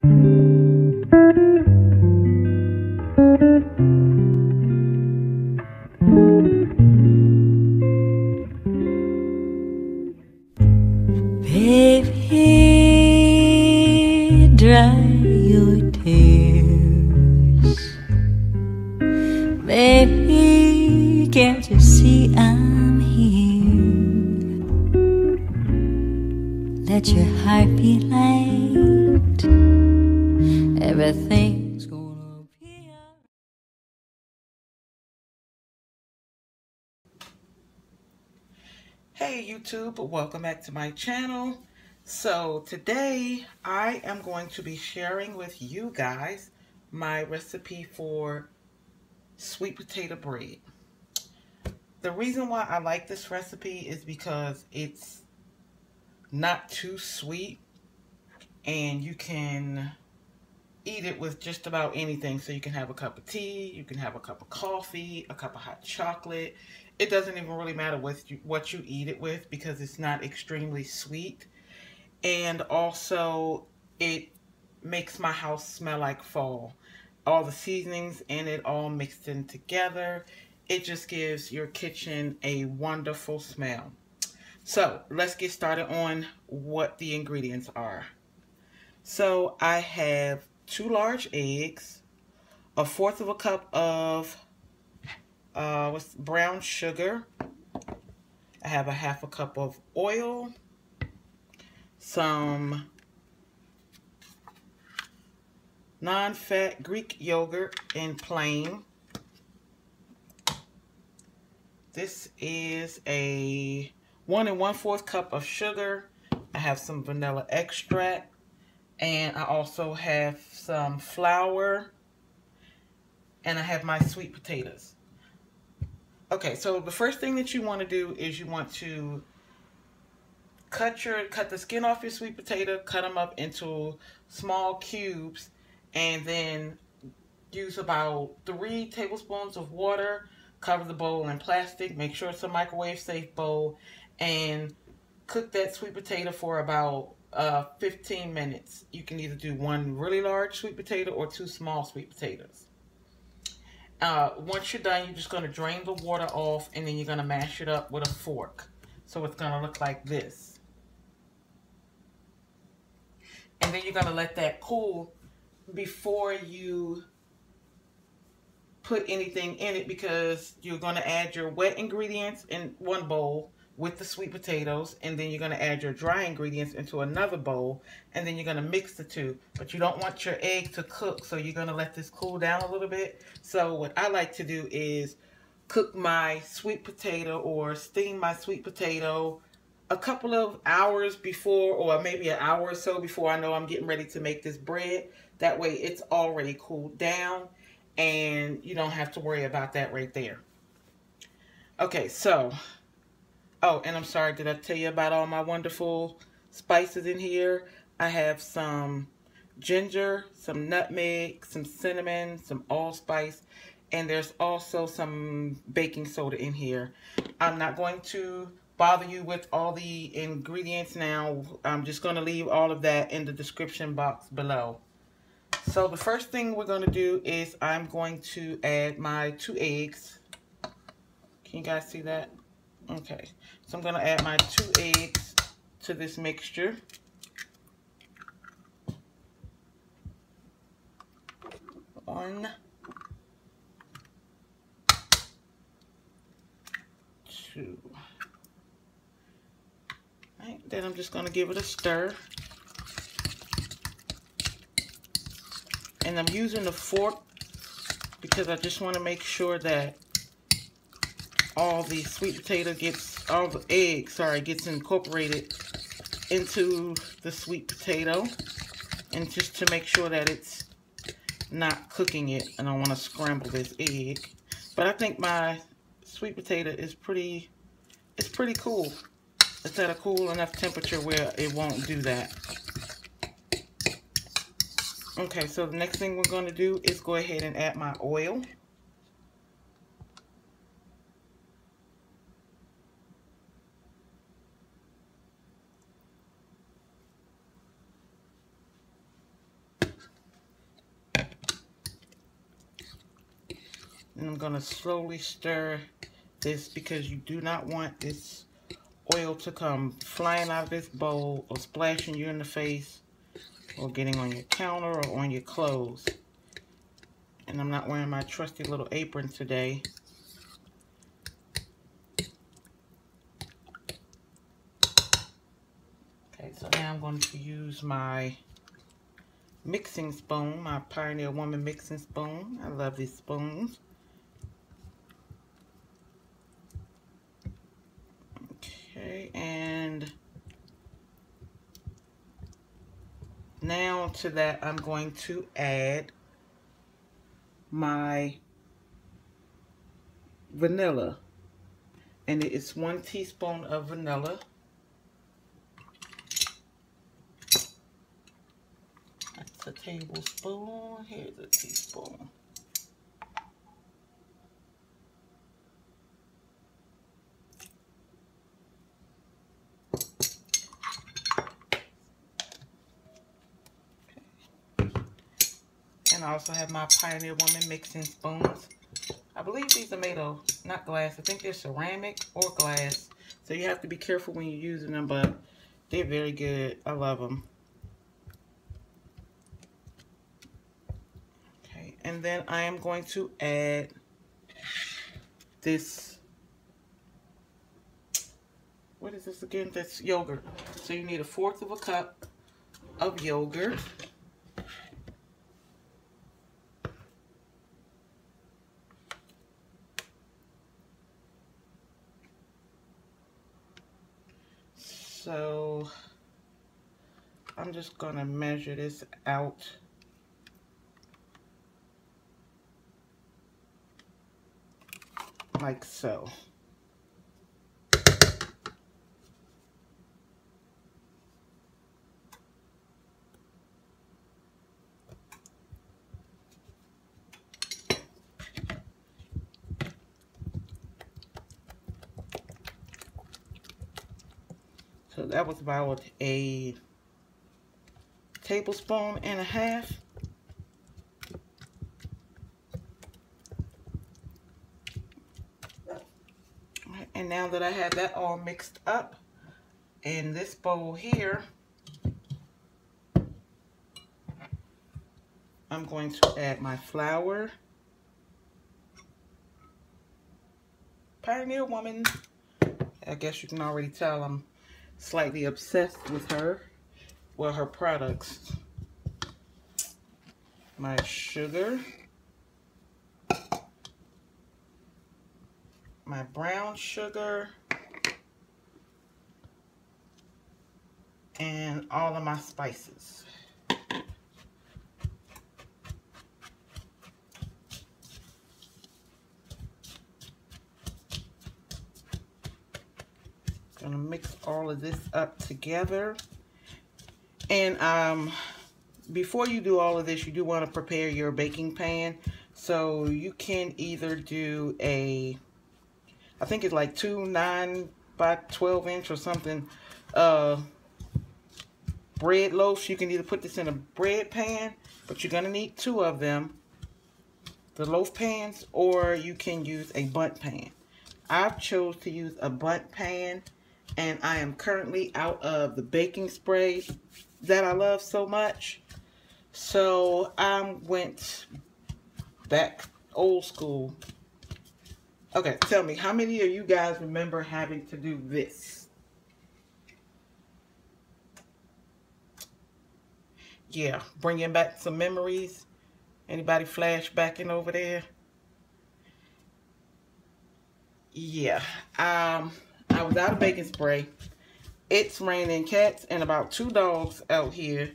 Baby, dry your tears. Baby, can't you see I'm here? Let your heart be light. Everything's gonna be alright. Hey YouTube, welcome back to my channel. So today I am going to be sharing with you guys my recipe for sweet potato bread. The reason why I like this recipe is because it's not too sweet and you can eat it with just about anything. So you can have a cup of tea, you can have a cup of coffee, a cup of hot chocolate. It doesn't even really matter what you eat it with because it's not extremely sweet. And also it makes my house smell like fall. All the seasonings in it all mixed in together. It just gives your kitchen a wonderful smell. So let's get started on what the ingredients are. So I have 2 large eggs, a fourth of a cup of brown sugar. I have a half a cup of oil, some non-fat Greek yogurt in plain. This is a 1 1/4 cup of sugar. I have some vanilla extract, and I also have some flour, and I have my sweet potatoes. Okay, so the first thing that you want to do is you want to cut the skin off your sweet potato, cut them up into small cubes, and then use about 3 tablespoons of water. Cover the bowl in plastic. Make sure it's a microwave safe bowl, and cook that sweet potato for about 15 minutes. You can either do 1 really large sweet potato or 2 small sweet potatoes. Once you're done, you're just going to drain the water off, and then you're going to mash it up with a fork. So it's going to look like this. And then you're going to let that cool before you put anything in it, because you're going to add your wet ingredients in one bowl with the sweet potatoes, and then you're going to add your dry ingredients into another bowl, and then you're going to mix the two. But you don't want your egg to cook, so you're going to let this cool down a little bit. So what I like to do is cook my sweet potato or steam my sweet potato a couple of hours before, or maybe an hour or so before I know I'm getting ready to make this bread. That way it's already cooled down and you don't have to worry about that right there. Okay, so, oh, and I'm sorry, did I tell you about all my wonderful spices in here? I have some ginger, some nutmeg, some cinnamon, some allspice, and there's also some baking soda in here. I'm not going to bother you with all the ingredients now. I'm just going to leave all of that in the description box below. So the first thing we're going to do is I'm going to add my 2 eggs. Can you guys see that? Okay. So I'm going to add my 2 eggs to this mixture. One, two. Right, then I'm just going to give it a stir. And I'm using the fork because I just want to make sure that all the sweet potato gets, all the egg, sorry, gets incorporated into the sweet potato. And just to make sure that it's not cooking it. And I want to scramble this egg. But I think my sweet potato is pretty cool. It's at a cool enough temperature where it won't do that. Okay, so the next thing we're going to do is go ahead and add my oil. And I'm going to slowly stir this because you do not want this oil to come flying out of this bowl or splashing you in the face or getting on your counter or on your clothes. And I'm not wearing my trusty little apron today. Okay, so now I'm going to use my mixing spoon, my Pioneer Woman mixing spoon. I love these spoons. Okay, and now to that I'm going to add my vanilla. And it is 1 teaspoon of vanilla. That's a tablespoon. Here's a teaspoon. And I also have my Pioneer Woman mixing spoons. I believe these are made of, not glass, I think they're ceramic or glass. So you have to be careful when you're using them, but they're very good. I love them. Okay, and then I am going to add this, what is this again? That's yogurt. So you need 1/4 cup of yogurt. So I'm just going to measure this out. Like so. So that was about a 1.5 tablespoons. And now that I have that all mixed up in this bowl here, I'm going to add my flour. Pioneer Woman. I guess you can already tell I'm slightly obsessed with her. Well, her products. My sugar. My brown sugar. And all of my spices. Gonna mix all of this up together. And before you do all of this, you do want to prepare your baking pan. So you can either do a, I think it's like 2 9 by 12 inch or something, bread loaves. You can either put this in a bread pan, but you're gonna need 2 of them, the loaf pans, or you can use a bundt pan. I've chose to use a bundt pan, and I am currently out of the baking spray that I love so much. So I went back old school. Okay, tell me, how many of you guys remember having to do this? Yeah, bringing back some memories. Anybody flashbacking over there? Yeah, I was out of baking spray. It's raining cats and about 2 dogs out here,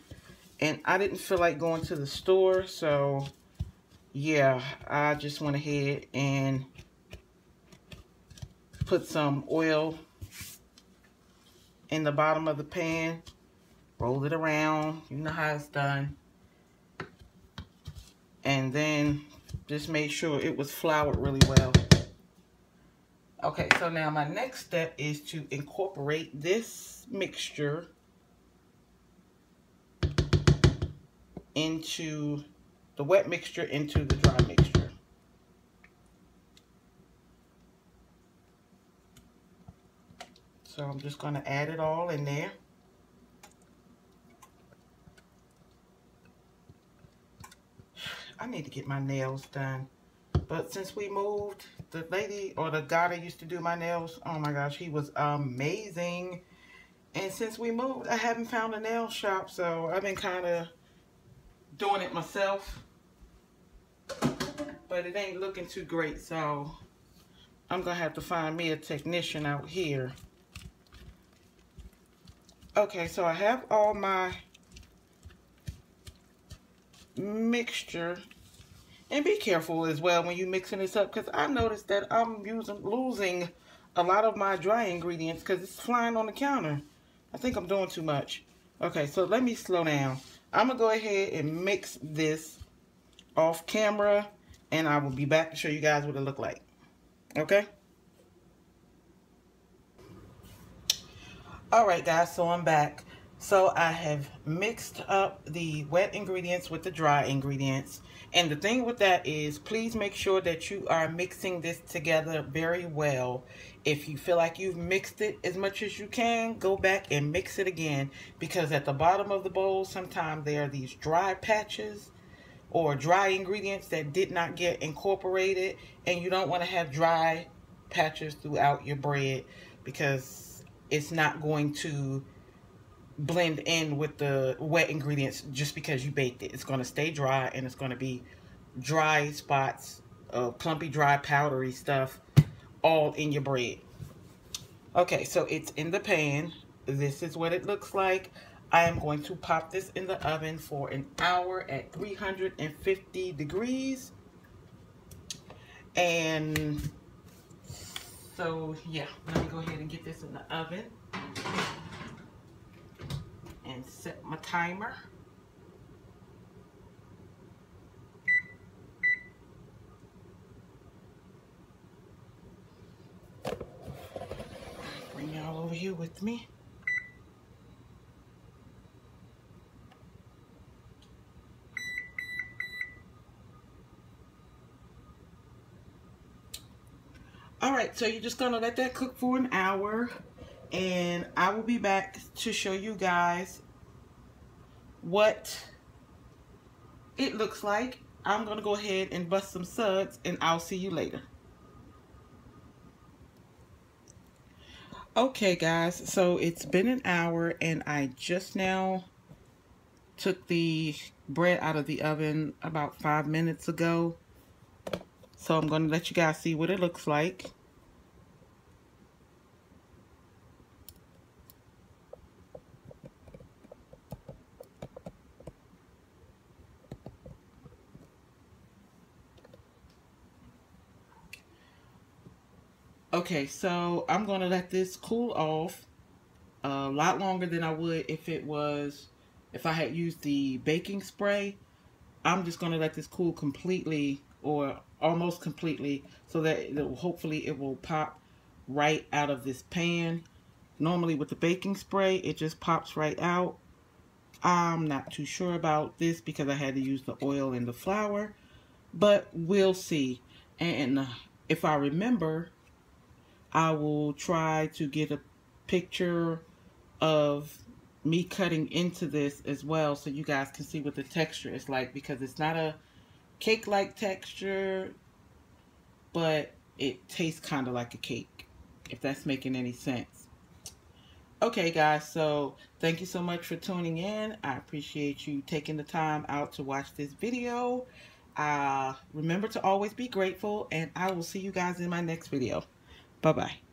and I didn't feel like going to the store, so yeah, I just went ahead and put some oil in the bottom of the pan, roll it around, you know how it's done, and then just made sure it was floured really well. Okay, so now my next step is to incorporate this mixture into the wet mixture into the dry mixture. So I'm just going to add it all in there. I need to get my nails done. But since we moved, the lady or the guy that used to do my nails, oh my gosh, he was amazing. And since we moved, I haven't found a nail shop, so I've been kind of doing it myself. But it ain't looking too great, so I'm going to have to find me a technician out here. Okay, so I have all my mixture. And be careful as well when you're mixing this up, because I noticed that I'm losing a lot of my dry ingredients because it's flying on the counter. I think I'm doing too much. Okay, so let me slow down. I'm going to go ahead and mix this off camera, and I will be back to show you guys what it look like. Okay? Alright guys, so I'm back. So I have mixed up the wet ingredients with the dry ingredients. And the thing with that is, please make sure that you are mixing this together very well. If you feel like you've mixed it as much as you can, go back and mix it again. Because at the bottom of the bowl, sometimes there are these dry patches or dry ingredients that did not get incorporated. And you don't want to have dry patches throughout your bread, because it's not going to blend in with the wet ingredients just because you baked it. It's going to stay dry, and it's going to be dry spots, clumpy, dry, powdery stuff all in your bread. Okay, so it's in the pan. This is what it looks like. I am going to pop this in the oven for an hour at 350 degrees. And so, yeah, let me go ahead and get this in the oven and set my timer. Bring y'all over here with me. Alright, so you're just going to let that cook for an hour, and I will be back to show you guys what it looks like. I'm going to go ahead and bust some suds, and I'll see you later. Okay guys, so it's been an hour, and I just now took the bread out of the oven about 5 minutes ago. So I'm going to let you guys see what it looks like. Okay, so I'm going to let this cool off a lot longer than I would if I had used the baking spray. I'm just going to let this cool completely, or almost completely, so that hopefully it will pop right out of this pan. Normally with the baking spray, it just pops right out. I'm not too sure about this because I had to use the oil and the flour, but we'll see. And if I remember, I will try to get a picture of me cutting into this as well, so you guys can see what the texture is like, because it's not a cake-like texture, but it tastes kind of like a cake, if that's making any sense. Okay guys, so thank you so much for tuning in. I appreciate you taking the time out to watch this video. Remember to always be grateful, and I will see you guys in my next video. Bye-bye.